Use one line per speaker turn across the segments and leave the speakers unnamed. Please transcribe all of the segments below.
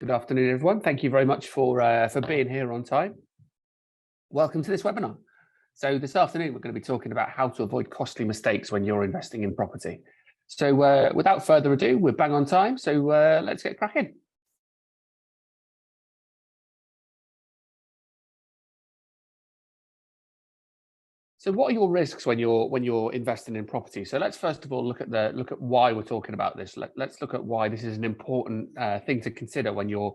Good afternoon, everyone. Thank you very much for being here on time. Welcome to this webinar. So this afternoon, we're going to be talking about how to avoid costly mistakes when you're investing in property. So without further ado, we're bang on time. So let's get cracking. So what are your risks when you're investing in property? So let's first of all look at why we're talking about this. Let's look at why this is an important thing to consider when you're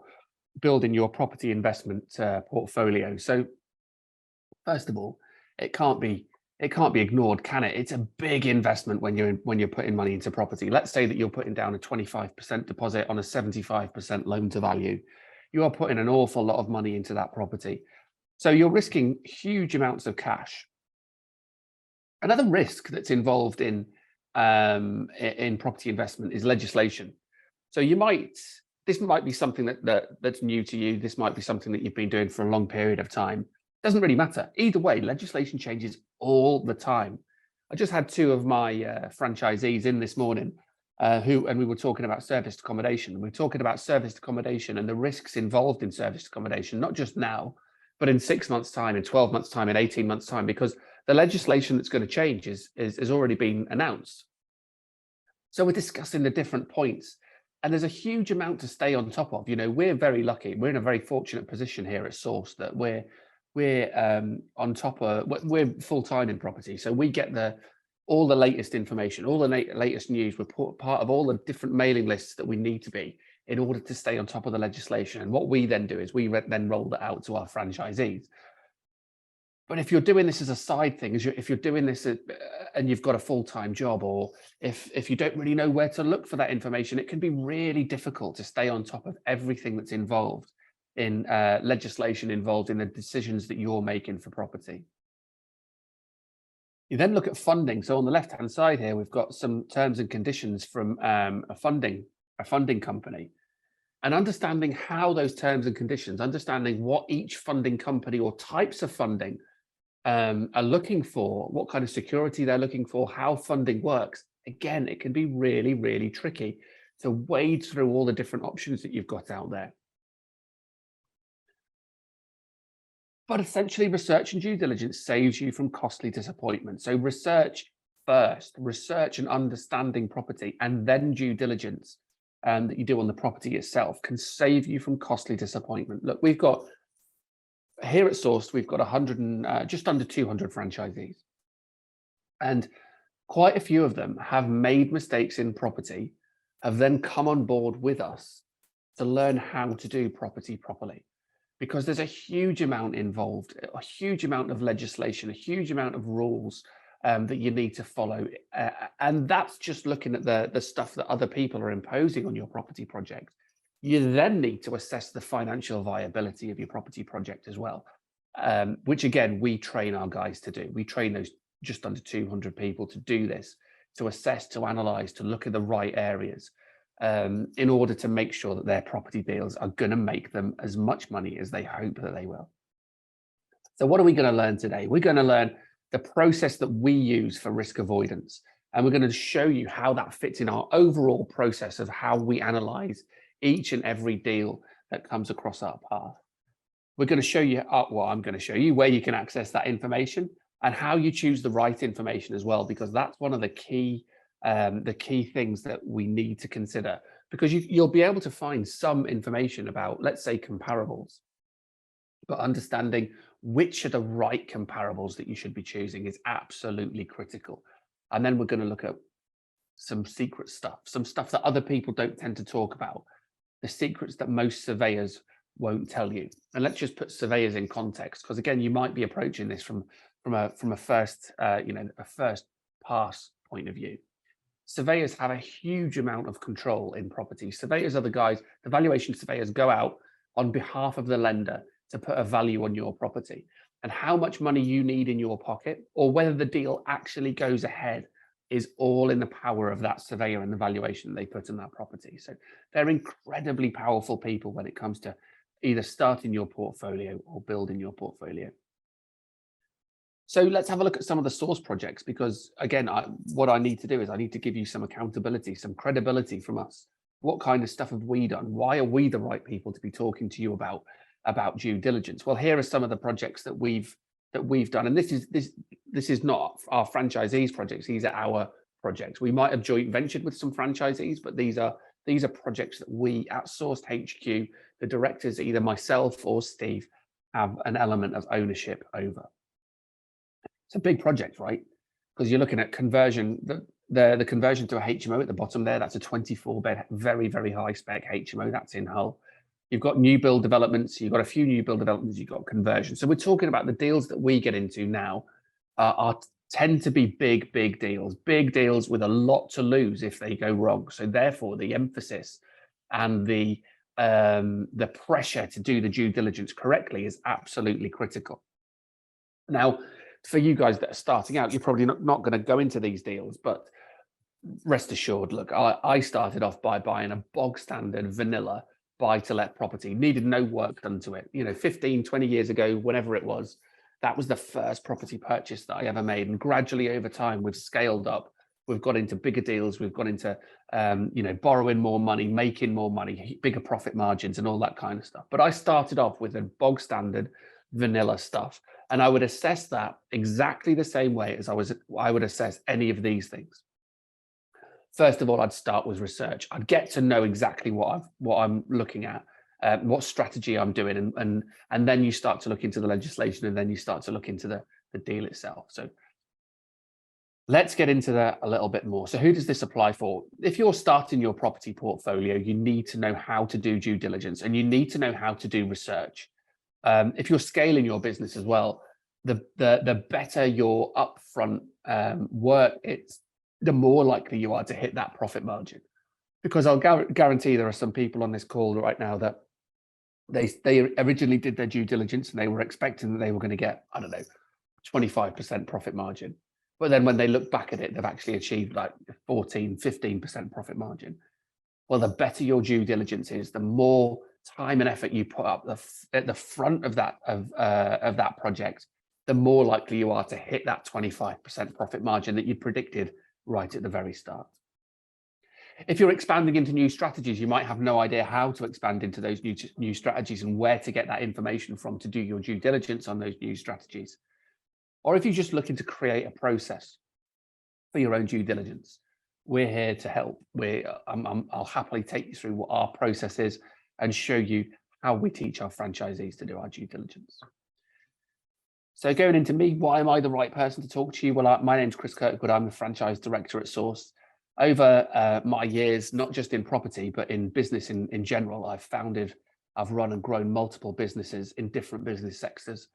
building your property investment portfolio. So first of all, it can't be ignored, can it? It's a big investment when you're putting money into property. Let's say that you're putting down a 25% deposit on a 75% loan to value. You are putting an awful lot of money into that property. So you're risking huge amounts of cash. Another risk that's involved in property investment is legislation. So this might be something that's new to you. This might be something that you've been doing for a long period of time. Doesn't really matter. Either way, legislation changes all the time. I just had two of my franchisees in this morning and we were talking about serviced accommodation. We're talking about serviced accommodation and the risks involved in serviced accommodation, not just now, but in 6 months' time, in 12 months' time, in 18 months' time, because the legislation that's going to change has already been announced. So we're discussing the different points, and there's a huge amount to stay on top of. You know, we're very lucky. We're in a very fortunate position here at Source that we're on top of. We're full time in property, so we get all the latest information, all the latest news. We're part of all the different mailing lists that we need to be in order to stay on top of the legislation. And what we then do is we then roll that out to our franchisees. But if you're doing this as a side thing, if you're doing this and you've got a full-time job, or if you don't really know where to look for that information, it can be really difficult to stay on top of everything that's involved in legislation involved in the decisions that you're making for property. You then look at funding. So on the left-hand side here, we've got some terms and conditions from a funding company. And understanding how those terms and conditions, understanding what each funding company or types of funding are looking for, what kind of security they're looking for, how funding works. Again, it can be really, really tricky to wade through all the different options that you've got out there. But essentially, research and due diligence saves you from costly disappointment. So research first, research and understanding property, and then due diligence that you do on the property itself can save you from costly disappointment. Look, we've got here at Source, we've got just under 200 franchisees, and quite a few of them have made mistakes in property, have then come on board with us to learn how to do property properly, because there's a huge amount involved, a huge amount of legislation, a huge amount of rules that you need to follow. And that's just looking at the stuff that other people are imposing on your property project. You then need to assess the financial viability of your property project as well, which again, we train our guys to do. We train those just under 200 people to do this, to assess, to analyze, to look at the right areas in order to make sure that their property deals are going to make them as much money as they hope that they will. So what are we going to learn today? We're going to learn the process that we use for risk avoidance. And we're going to show you how that fits in our overall process of how we analyze each and every deal that comes across our path. We're going to show you, I'm going to show you where you can access that information and how you choose the right information as well, because that's one of the key things that we need to consider, because you'll be able to find some information about, let's say, comparables, but understanding which are the right comparables that you should be choosing is absolutely critical. And then we're going to look at some secret stuff, some stuff that other people don't tend to talk about, the secrets that most surveyors won't tell you. And let's just put surveyors in context, because again, you might be approaching this from a first pass point of view. Surveyors have a huge amount of control in property. Surveyors are the guys, the valuation surveyors go out on behalf of the lender to put a value on your property, and how much money you need in your pocket or whether the deal actually goes ahead is all in the power of that surveyor and the valuation they put on that property. So they're incredibly powerful people when it comes to either starting your portfolio or building your portfolio. So let's have a look at some of the Source projects, because again, what I need to do is I need to give you some accountability, some credibility from us What kind of stuff have we done? Why are we the right people to be talking to you about due diligence? Well, here are some of the projects that we've done, and this is not our franchisees' projects. These are our projects. We might have joint ventured with some franchisees, but these are projects that we at Sourced HQ, the directors, either myself or Steve, have an element of ownership over. It's a big project, right? Because you're looking at conversion, the conversion to a HMO at the bottom there. That's a 24-bed, very, very high spec HMO. That's in Hull. You've got new build developments. You've got a few new build developments. You've got conversion. So we're talking about the deals that we get into now tend to be big deals with a lot to lose if they go wrong. So therefore, the emphasis and the pressure to do the due diligence correctly is absolutely critical. Now, for you guys that are starting out, you're probably not going to go into these deals, but rest assured, look, I started off by buying a bog standard vanilla buy-to-let property, needed no work done to it. 15, 20 years ago, whenever it was, that was the first property purchase that I ever made. And gradually over time, we've scaled up. We've got into bigger deals. We've got into, borrowing more money, making more money, bigger profit margins and all that kind of stuff. But I started off with a bog standard vanilla stuff. And I would assess that exactly the same way as I would assess any of these things. First of all, I'd start with research. I'd get to know exactly what I'm looking at, what strategy I'm doing, and then you start to look into the legislation, and then you start to look into the deal itself. So let's get into that a little bit more. So who does this apply for? If you're starting your property portfolio, you need to know how to do due diligence, and you need to know how to do research. If you're scaling your business as well, the better your upfront work is, the more likely you are to hit that profit margin. Because I'll guarantee there are some people on this call right now that they originally did their due diligence and they were expecting that they were going to get, I don't know, 25% profit margin. But then when they look back at it, they've actually achieved like 14, 15% profit margin. Well, the better your due diligence is, the more time and effort you put up at the front of that project, the more likely you are to hit that 25% profit margin that you predicted right at the very start. If you're expanding into new strategies, you might have no idea how to expand into those new strategies and where to get that information from to do your due diligence on those new strategies. Or if you're just looking to create a process for your own due diligence, we're here to help. I'll happily take you through what our process is and show you how we teach our franchisees to do our due diligence. So going into me, why am I the right person to talk to you? Well, my name's Chris Kirkwood. I'm the franchise director at Source. Over my years, not just in property, but in business in general, I've run and grown multiple businesses in different business sectors.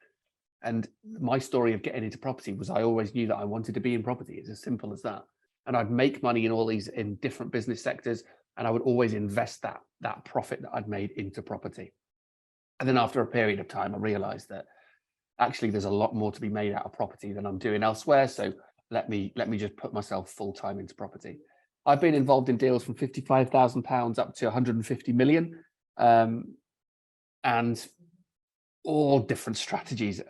And my story of getting into property was I always knew that I wanted to be in property. It's as simple as that. And I'd make money in different business sectors, and I would always invest that profit that I'd made into property. And then after a period of time, I realized that actually there's a lot more to be made out of property than I'm doing elsewhere. So let me just put myself full time into property. I've been involved in deals from £55,000 up to 150 million, and all different strategies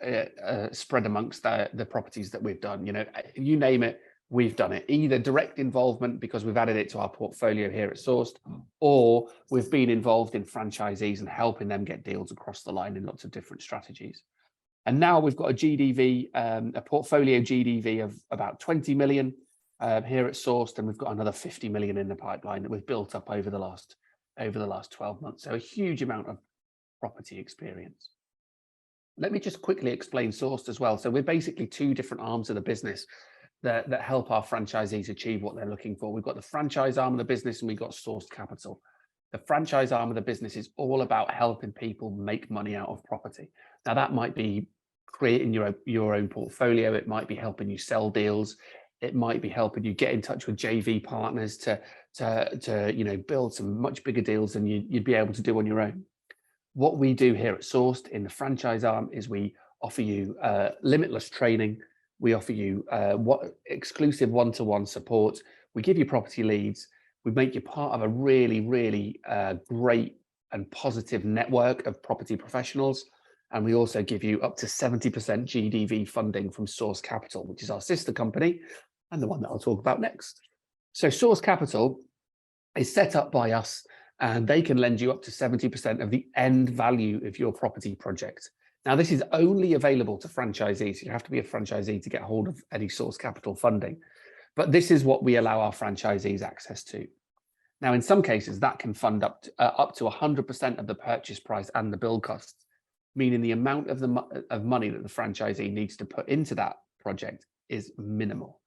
spread amongst the properties that we've done. You name it, we've done it. Either direct involvement because we've added it to our portfolio here at Sourced, or we've been involved in franchisees and helping them get deals across the line in lots of different strategies. And now we've got a GDV, a portfolio GDV of about 20 million here at Sourced, and we've got another 50 million in the pipeline that we've built up over the last 12 months. So a huge amount of property experience. Let me just quickly explain Sourced as well. So we're basically two different arms of the business that help our franchisees achieve what they're looking for. We've got the franchise arm of the business and we've got Sourced Capital. The franchise arm of the business is all about helping people make money out of property. Now that might be creating your own portfolio. It might be helping you sell deals. It might be helping you get in touch with JV partners to build some much bigger deals than you'd be able to do on your own. What we do here at Sourced in the franchise arm is we offer you limitless training. We offer you exclusive one-to-one support. We give you property leads. We make you part of a really, really great and positive network of property professionals. And we also give you up to 70% GDV funding from Source Capital, which is our sister company and the one that I'll talk about next. So Source Capital is set up by us, and they can lend you up to 70% of the end value of your property project. Now, this is only available to franchisees. You have to be a franchisee to get hold of any source capital funding. But this is what we allow our franchisees access to. Now, in some cases, that can fund up to 100% of the purchase price and the build costs, meaning the amount of money that the franchisee needs to put into that project is minimal.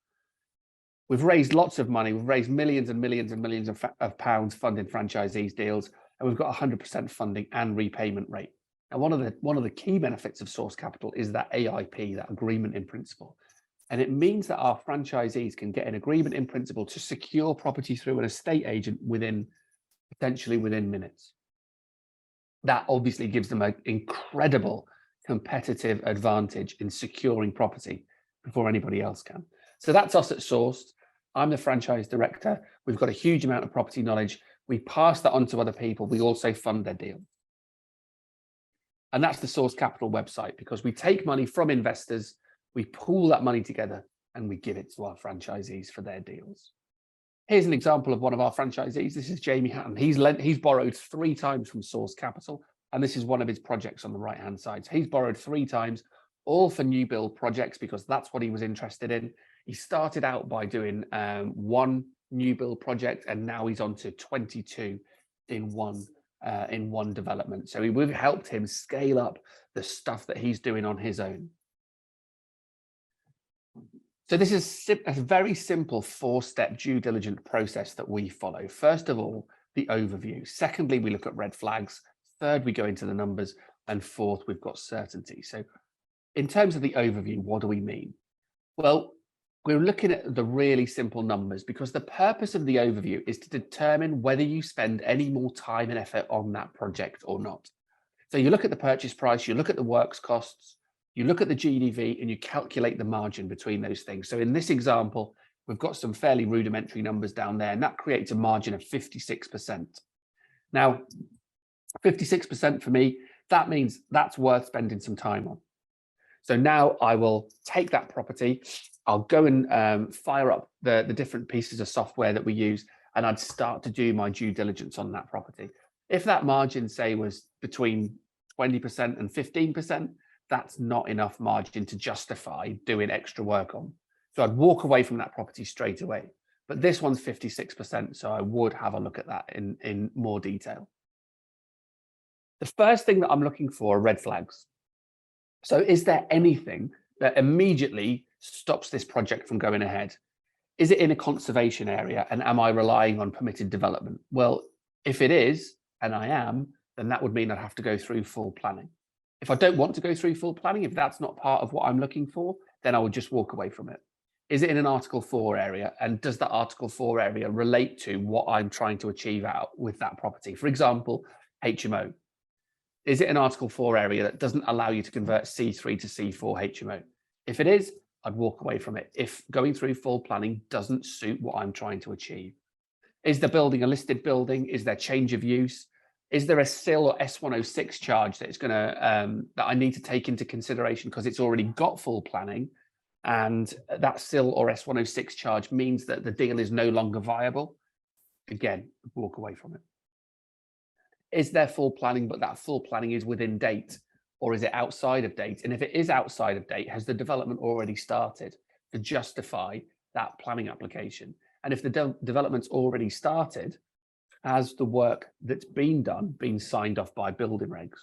We've raised lots of money. We've raised millions and millions and millions of pounds funding franchisees deals, and we've got 100% funding and repayment rate. And one of the key benefits of source capital is that AIP, that agreement in principle. And it means that our franchisees can get an agreement in principle to secure property through an estate agent potentially within minutes. That obviously gives them an incredible competitive advantage in securing property before anybody else can. So that's us at Sourced. I'm the franchise director. We've got a huge amount of property knowledge. We pass that on to other people. We also fund their deal. And that's the Source Capital website, because we take money from investors, we pool that money together, and we give it to our franchisees for their deals. Here's an example of one of our franchisees. This is Jamie Hatton. He's borrowed 3 times from Source Capital, and this is one of his projects on the right-hand side. So he's borrowed 3 times, all for new build projects, because that's what he was interested in. He started out by doing 1 new build project, and now he's on to 22 in one development. So we've helped him scale up the stuff that he's doing on his own. So this is a very simple 4-step due diligence process that we follow. First of all, the overview. Secondly, we look at red flags. Third, we go into the numbers. And fourth, we've got certainty. So in terms of the overview, what do we mean? Well, we're looking at the really simple numbers, because the purpose of the overview is to determine whether you spend any more time and effort on that project or not. So you look at the purchase price, you look at the works costs, you look at the GDV, and you calculate the margin between those things. So in this example, we've got some fairly rudimentary numbers down there, and that creates a margin of 56%. Now, 56% for me, that means that's worth spending some time on. So now I will take that property, I'll go and fire up the different pieces of software that we use, and I'd start to do my due diligence on that property. If that margin, say, was between 20% and 15%, that's not enough margin to justify doing extra work on. So I'd walk away from that property straight away. But this one's 56%, so I would have a look at that in more detail. The first thing that I'm looking for are red flags. So is there anything that immediately stops this project from going ahead? Is it in a conservation area, and am I relying on permitted development? Well, if it is, and I am, then that would mean I'd have to go through full planning. If I don't want to go through full planning, if that's not part of what I'm looking for, then I would just walk away from it. Is it in an Article 4 area? And does that Article 4 area relate to what I'm trying to achieve out with that property? For example, HMO. Is it an Article 4 area that doesn't allow you to convert C3 to C4 HMO? If it is, I'd walk away from it if going through full planning doesn't suit what I'm trying to achieve. Is the building a listed building? Is there change of use? Is there a SIL or S106 charge that I need to take into consideration because it's already got full planning, and that SIL or S106 charge means that the deal is no longer viable? Again, walk away from it. Is there full planning, but that full planning is within date, or is it outside of date? And if it is outside of date, has the development already started to justify that planning application? And if the development's already started, has the work that's been done been signed off by building regs?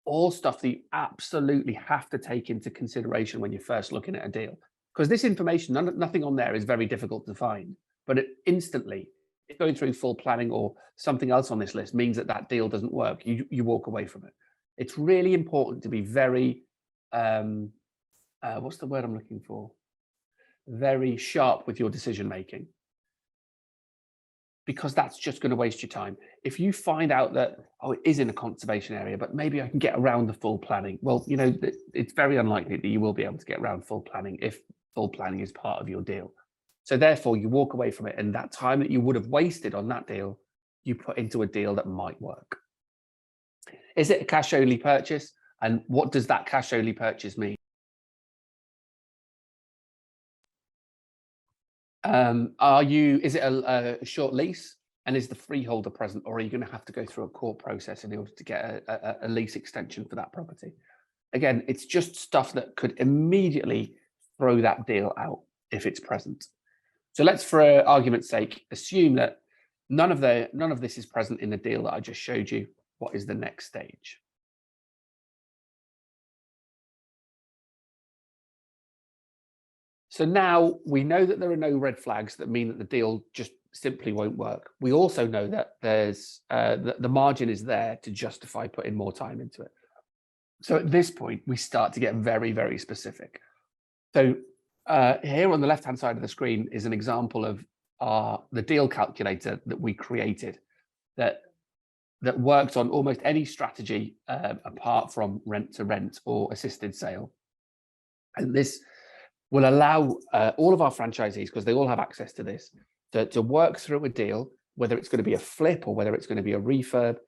All stuff that you absolutely have to take into consideration when you're first looking at a deal. Because this information, nothing on there is very difficult to find, but it instantly, if going through full planning or something else on this list means that that deal doesn't work, you walk away from it. It's really important to be very, what's the word I'm looking for? Very sharp with your decision making, because that's just going to waste your time. If you find out that, oh, it is in a conservation area, but maybe I can get around the full planning. Well, you know, it's very unlikely that you will be able to get around full planning if full planning is part of your deal. So therefore, you walk away from it, and that time that you would have wasted on that deal, you put into a deal that might work. Is it a cash-only purchase? And what does that cash-only purchase mean? Is it a short lease? And is the freeholder present, or are you going to have to go through a court process in order to get a lease extension for that property? Again, it's just stuff that could immediately throw that deal out if it's present. So let's, for argument's sake, assume that none of this is present in the deal that I just showed you. What is the next stage? So now we know that there are no red flags that mean that the deal just simply won't work. We also know that there's the margin is there to justify putting more time into it. So at this point, we start to get very, very specific. So here on the left-hand side of the screen is an example of the deal calculator that we created that worked on almost any strategy apart from rent to rent or assisted sale. And this will allow all of our franchisees, because they all have access to this, to work through a deal, whether it's going to be a flip or whether it's going to be a refurb,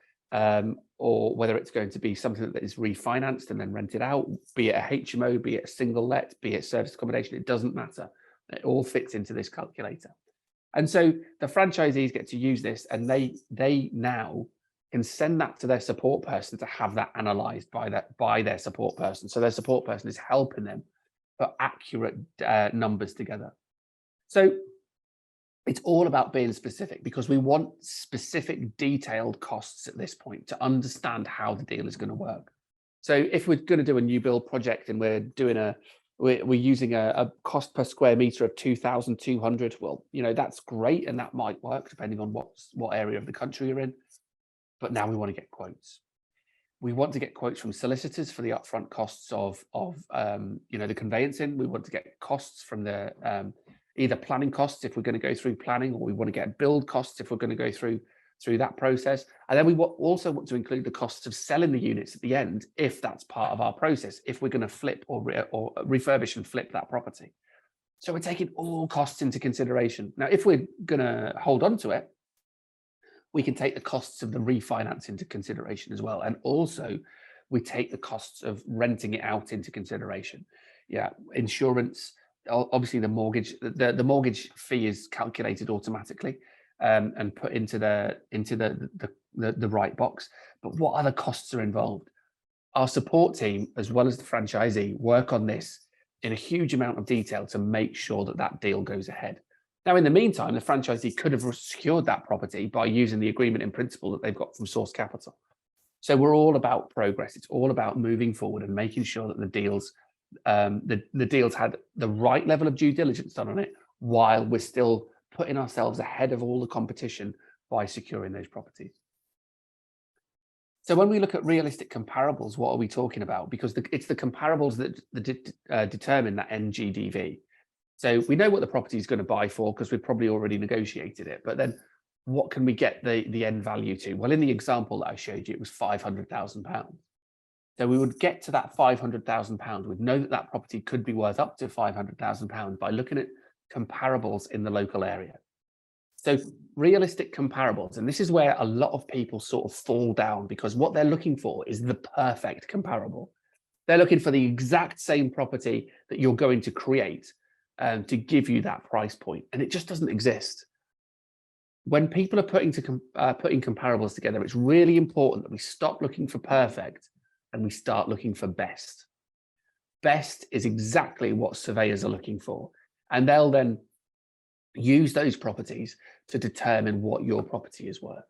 or whether it's going to be something that is refinanced and then rented out, be it a HMO, be it a single let, be it service accommodation, it doesn't matter. It all fits into this calculator. And so the franchisees get to use this, and they now can send that to their support person to have that analyzed by their support person. So their support person is helping them put accurate numbers together. So it's all about being specific, because we want specific, detailed costs at this point to understand how the deal is going to work. So if we're going to do a new build project and we're using a cost per square meter of 2,200, well, that's great, and that might work depending on what area of the country you're in. But now we want to get quotes. We want to get quotes from solicitors for the upfront costs of the conveyancing. We want to get costs from the either planning costs if we're going to go through planning, or we want to get build costs if we're going to go through that process. And then we also want to include the costs of selling the units at the end, if that's part of our process, if we're going to flip or refurbish and flip that property. So we're taking all costs into consideration. Now, if we're going to hold on to it, we can take the costs of the refinance into consideration as well. And also we take the costs of renting it out into consideration. Yeah, insurance, obviously the mortgage fee is calculated automatically and put into the right box. But what other costs are involved? Our support team, as well as the franchisee, work on this in a huge amount of detail to make sure that deal goes ahead. Now, in the meantime, the franchisee could have secured that property by using the agreement in principle that they've got from Source Capital. So we're all about progress. It's all about moving forward and making sure that the deals had the right level of due diligence done on it, while we're still putting ourselves ahead of all the competition by securing those properties. So when we look at realistic comparables, what are we talking about? Because it's the comparables that determine that NGDV. So we know what the property is going to buy for, because we've probably already negotiated it. But then what can we get the end value to? Well, in the example that I showed you, it was £500,000. So we would get to that £500,000. We'd know that property could be worth up to £500,000 by looking at comparables in the local area. So realistic comparables, and this is where a lot of people sort of fall down, because what they're looking for is the perfect comparable. They're looking for the exact same property that you're going to create to give you that price point, and it just doesn't exist. When people are putting comparables together, it's really important that we stop looking for perfect and we start looking for best. Best is exactly what surveyors are looking for, and they'll then use those properties to determine what your property is worth.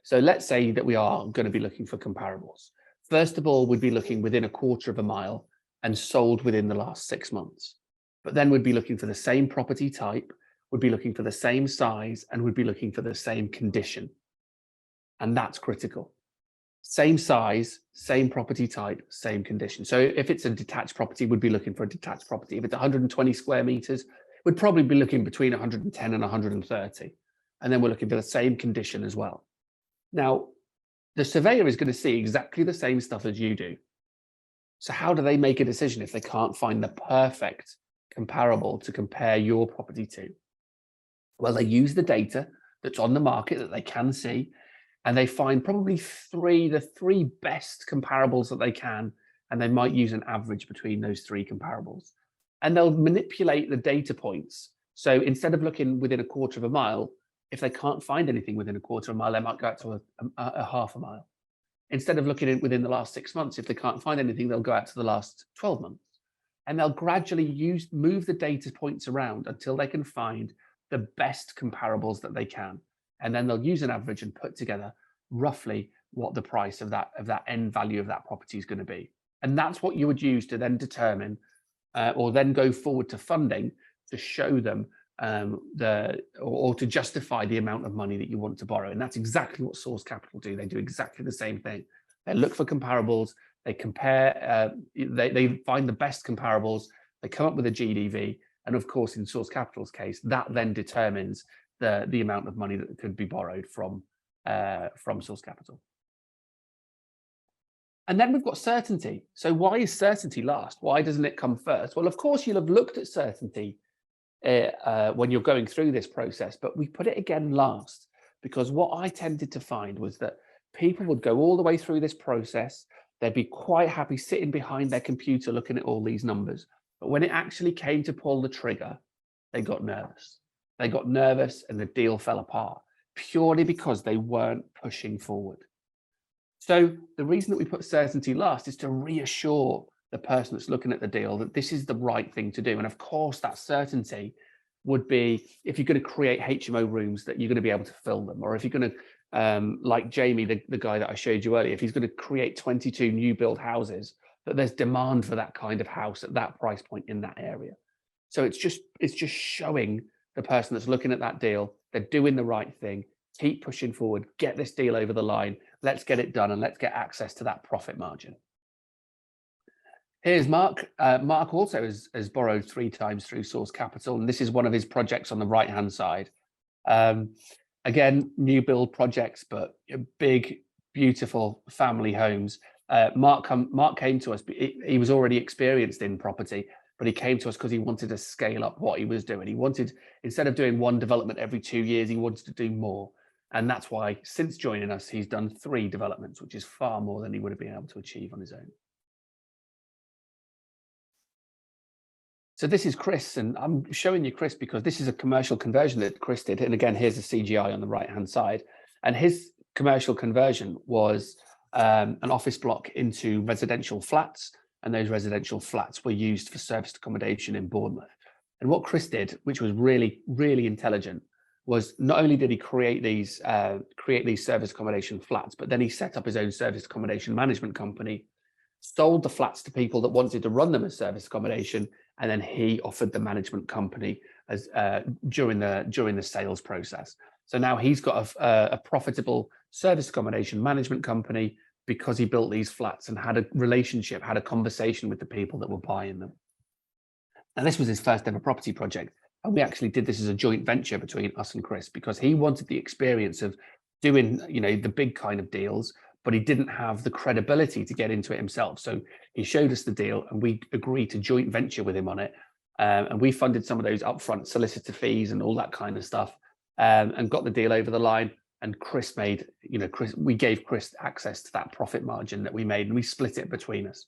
So let's say that we are going to be looking for comparables. First of all, we'd be looking within a quarter of a mile and sold within the last 6 months. But then we'd be looking for the same property type, would be looking for the same size, and would be looking for the same condition. And that's critical. Same size, same property type, same condition. So if it's a detached property, we'd be looking for a detached property. If it's 120 square meters, we'd probably be looking between 110 and 130. And then we're looking for the same condition as well. Now, the surveyor is going to see exactly the same stuff as you do. So how do they make a decision if they can't find the perfect comparable to compare your property to? Well, they use the data that's on the market that they can see, and they find probably the three best comparables that they can, and they might use an average between those three comparables. And they'll manipulate the data points. So instead of looking within a quarter of a mile, If they can't find anything within a quarter of a mile, they might go out to a half a mile. Instead of looking at within the last 6 months, if they can't find anything, they'll go out to the last 12 months. And they'll gradually move the data points around until they can find the best comparables that they can. And then they'll use an average and put together roughly what the price of that end value of that property is going to be. And that's what you would use to then determine or then go forward to funding to show them or to justify the amount of money that you want to borrow. And that's exactly what Source Capital do. They do exactly the same thing. They look for comparables, they compare, they find the best comparables, they come up with a GDV, and of course, in Source Capital's case, that then determines the amount of money that could be borrowed from Source Capital. And then we've got certainty. So why is certainty last? Why doesn't it come first? Well, of course, you'll have looked at certainty when you're going through this process, but we put it again last, because what I tended to find was that people would go all the way through this process. They'd be quite happy sitting behind their computer looking at all these numbers. But when it actually came to pull the trigger, they got nervous. They got nervous and the deal fell apart purely because they weren't pushing forward. So the reason that we put certainty last is to reassure the person that's looking at the deal that this is the right thing to do. And of course, that certainty would be if you're going to create HMO rooms, that you're going to be able to fill them. Or if you're going to, like Jamie, the guy that I showed you earlier, if he's going to create 22 new build houses, that there's demand for that kind of house at that price point in that area. So it's just showing the person that's looking at that deal, they're doing the right thing, keep pushing forward, get this deal over the line, let's get it done, and let's get access to that profit margin. Here's Mark. Mark also has borrowed 3 times through Source Capital, and this is one of his projects on the right-hand side. Again, new build projects, but big, beautiful family homes. Mark came to us. He was already experienced in property, but he came to us because he wanted to scale up what he was doing. He wanted, instead of doing one development every 2 years, he wanted to do more. And that's why, since joining us, he's done 3 developments, which is far more than he would have been able to achieve on his own. So this is Chris, and I'm showing you Chris because this is a commercial conversion that Chris did. And again, here's the CGI on the right-hand side. And his commercial conversion was an office block into residential flats. And those residential flats were used for serviced accommodation in Bournemouth. And what Chris did, which was really, really intelligent, was not only did he create these serviced accommodation flats, but then he set up his own serviced accommodation management company, sold the flats to people that wanted to run them as serviced accommodation, and then he offered the management company as during the sales process. So now he's got a profitable serviced accommodation management company because he built these flats and had a relationship, had a conversation with the people that were buying them. And this was his first ever property project. And we actually did this as a joint venture between us and Chris because he wanted the experience of doing, you know, the big kind of deals, but he didn't have the credibility to get into it himself. So he showed us the deal and we agreed to joint venture with him on it. And we funded some of those upfront solicitor fees and all that kind of stuff and got the deal over the line. And Chris made, you know, we gave Chris access to that profit margin that we made and we split it between us.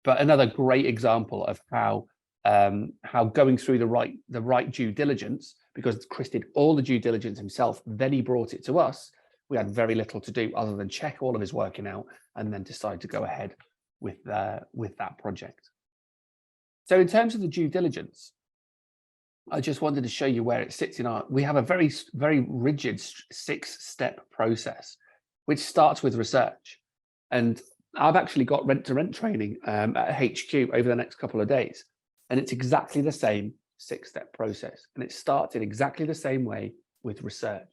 But another great example of how going through the right due diligence, because Chris did all the due diligence himself, then he brought it to us. We had very little to do other than check all of his working out and then decide to go ahead with that project. So in terms of the due diligence, I just wanted to show you where it sits in we have a very, very rigid 6-step process, which starts with research. And I've actually got rent-to-rent training at HQ over the next couple of days. And it's exactly the same 6-step process. And it starts in exactly the same way with research,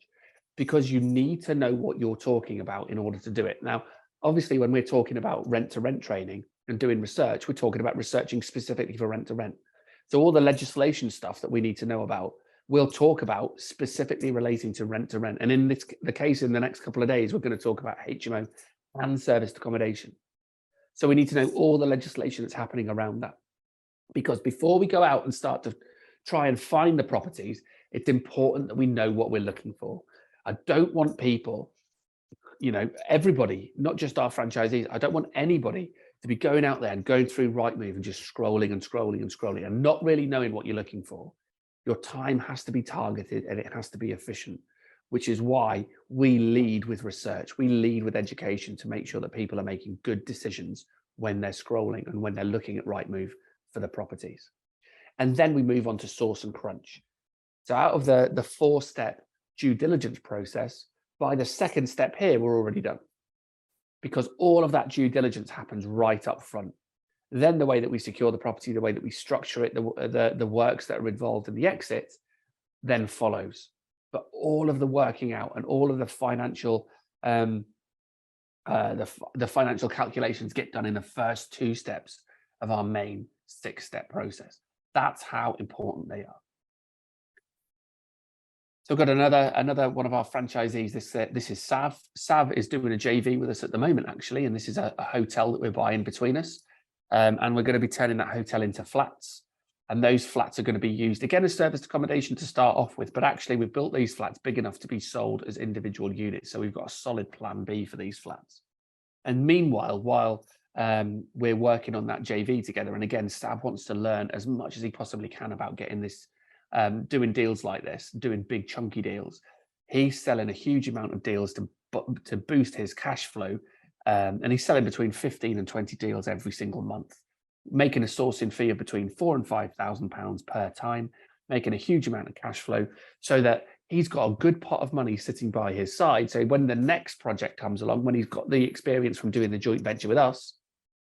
because you need to know what you're talking about in order to do it. Now, obviously, when we're talking about rent-to-rent training and doing research, we're talking about researching specifically for rent-to-rent. So all the legislation stuff that we need to know about, we'll talk about specifically relating to rent-to-rent. And in the case in the next couple of days, we're going to talk about HMO and serviced accommodation. So we need to know all the legislation that's happening around that. Because before we go out and start to try and find the properties, it's important that we know what we're looking for. I don't want people, you know, everybody, not just our franchisees, I don't want anybody to be going out there and going through Rightmove and just scrolling and scrolling and scrolling and not really knowing what you're looking for. Your time has to be targeted and it has to be efficient. which is why we lead with research. We lead with education to make sure that people are making good decisions when they're scrolling and when they're looking at Rightmove for the properties. And then we move on to source and crunch. So out of the 4-step due diligence process, by the second step here, we're already done, because all of that due diligence happens right up front. Then the way that we secure the property, the way that we structure it, the works that are involved in the exit then follows. But all of the working out and all of the financial the financial calculations get done in the first 2 steps of our main 6-step process. That's how important they are. So I've got another one of our franchisees. This is Sav. Sav is doing a JV with us at the moment, actually, and this is a hotel that we're buying between us. And we're going to be turning that hotel into flats. And those flats are going to be used, again, as serviced accommodation to start off with. But actually, we've built these flats big enough to be sold as individual units. So we've got a solid plan B for these flats. And meanwhile, while we're working on that JV together, and again, Sav wants to learn as much as he possibly can about getting this, doing deals like this, doing big chunky deals. He's selling a huge amount of deals to boost his cash flow. And he's selling between 15 and 20 deals every single month, making a sourcing fee of between £4,000 and £5,000 per time, making a huge amount of cash flow, so that he's got a good pot of money sitting by his side. So when the next project comes along, when he's got the experience from doing the joint venture with us,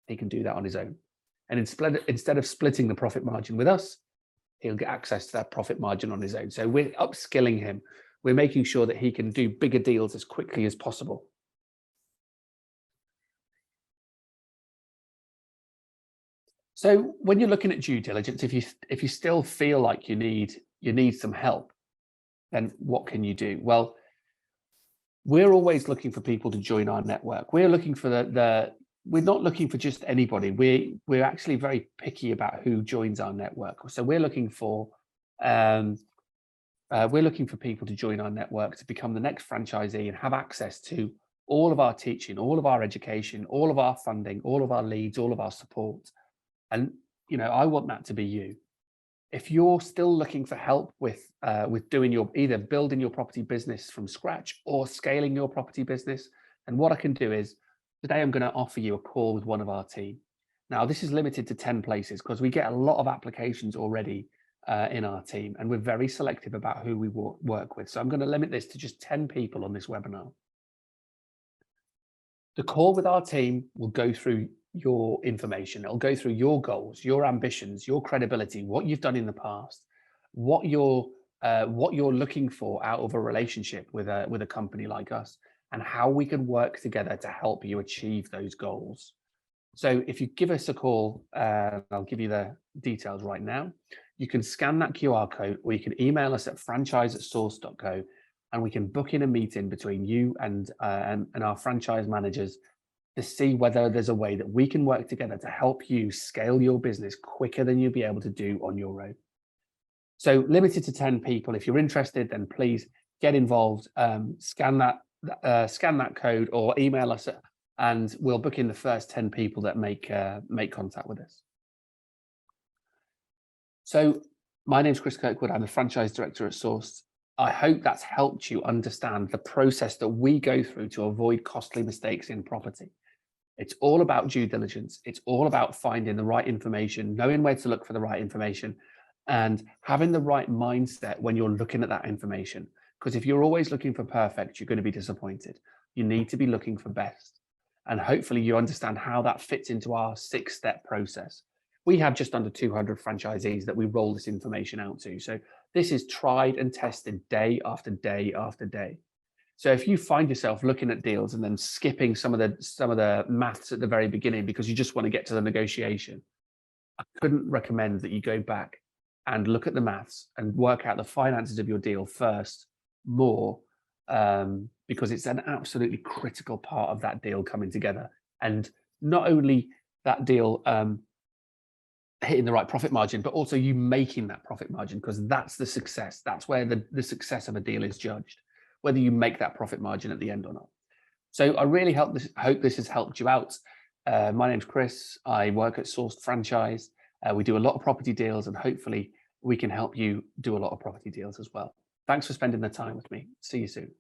he can do that on his own. And instead of splitting the profit margin with us, he'll get access to that profit margin on his own. So we're upskilling him. We're making sure that he can do bigger deals as quickly as possible. So when you're looking at due diligence, if you still feel like you need some help, then what can you do? Well, we're always looking for people to join our network. We're looking for we're not looking for just anybody. We're actually very picky about who joins our network. So we're looking for people to join our network to become the next franchisee and have access to all of our teaching, all of our education, all of our funding, all of our leads, all of our support. And I want that to be you. If you're still looking for help with doing either building your property business from scratch or scaling your property business, then what I can do is today I'm going to offer you a call with one of our team. Now, this is limited to 10 places because we get a lot of applications already in our team, and we're very selective about who we work with. So I'm going to limit this to just 10 people on this webinar. The call with our team will go through your information. It'll go through your goals, your ambitions, your credibility, what you've done in the past, what you're looking for out of a relationship with a company like us, and how we can work together to help you achieve those goals. So if you give us a call, I'll give you the details right now. You can scan that QR code, or you can email us at franchise@source.co, and we can book in a meeting between you and our franchise managers to see whether there's a way that we can work together to help you scale your business quicker than you'll be able to do on your own. So limited to 10 people. If you're interested, then please get involved, scan that code or email us, and we'll book in the first 10 people that make contact with us. So my name's Chris Kirkwood. I'm the franchise director at Source. I hope that's helped you understand the process that we go through to avoid costly mistakes in property. It's all about due diligence. It's all about finding the right information, knowing where to look for the right information, and having the right mindset when you're looking at that information. Because if you're always looking for perfect, you're going to be disappointed. You need to be looking for best. And hopefully you understand how that fits into our 6-step process. We have just under 200 franchisees that we roll this information out to. So this is tried and tested day after day after day. So if you find yourself looking at deals and then skipping some of the maths at the very beginning because you just want to get to the negotiation, I couldn't recommend that you go back and look at the maths and work out the finances of your deal first more, because it's an absolutely critical part of that deal coming together. And not only that deal hitting the right profit margin, but also you making that profit margin, because that's the success. That's where the success of a deal is judged, whether you make that profit margin at the end or not. So I really hope this has helped you out. My name's Chris. I work at Sourced Franchise. We do a lot of property deals, and hopefully we can help you do a lot of property deals as well. Thanks for spending the time with me. See you soon.